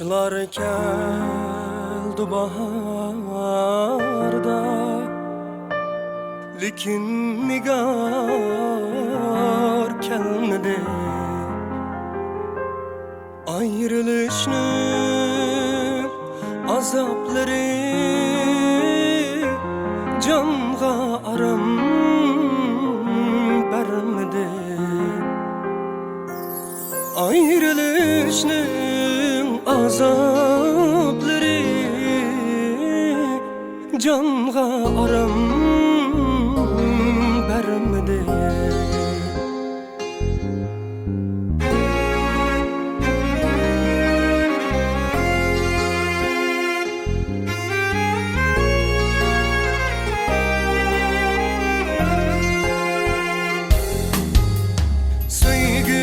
Kuşlar keldi baharda, lekin nigar kelmedi. Ayrılışning azoblari canga aram bermedi. Ayrılışning azobları canga aram bermedi. Sevgi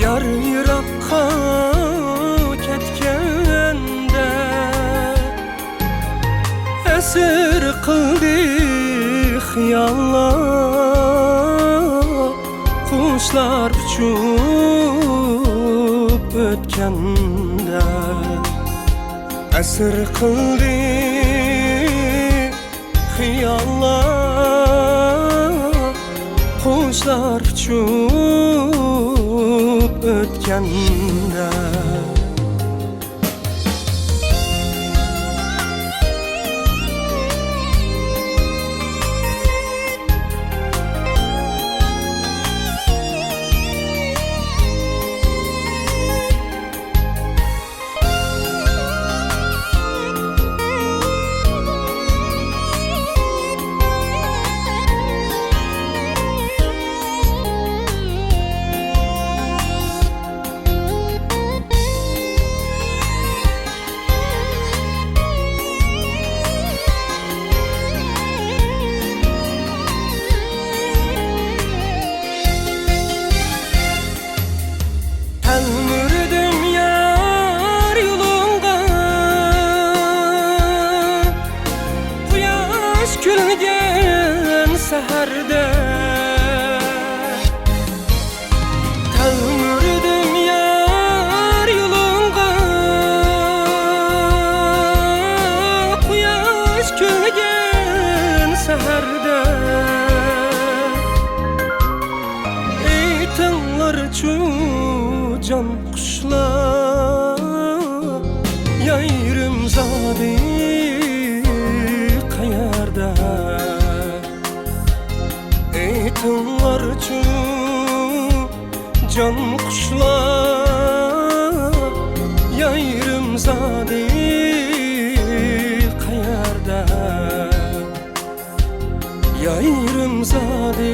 yar yirakka ketkende esir kıldı xiyallar, kuşlar uçup ötkende esir kıldı xiyallar, kuşlar uçup ötkende. Telmürdim yar yolunga, quyosh kulgan saherde. Telmürdim yar yolunga, quyosh kulgan saherde. Ey tanglarchu can kuşlar, yayrım zadi kayarda. Ey tınlarcu can kuşlar, yayrım zadi kayarda. Yayrım zadi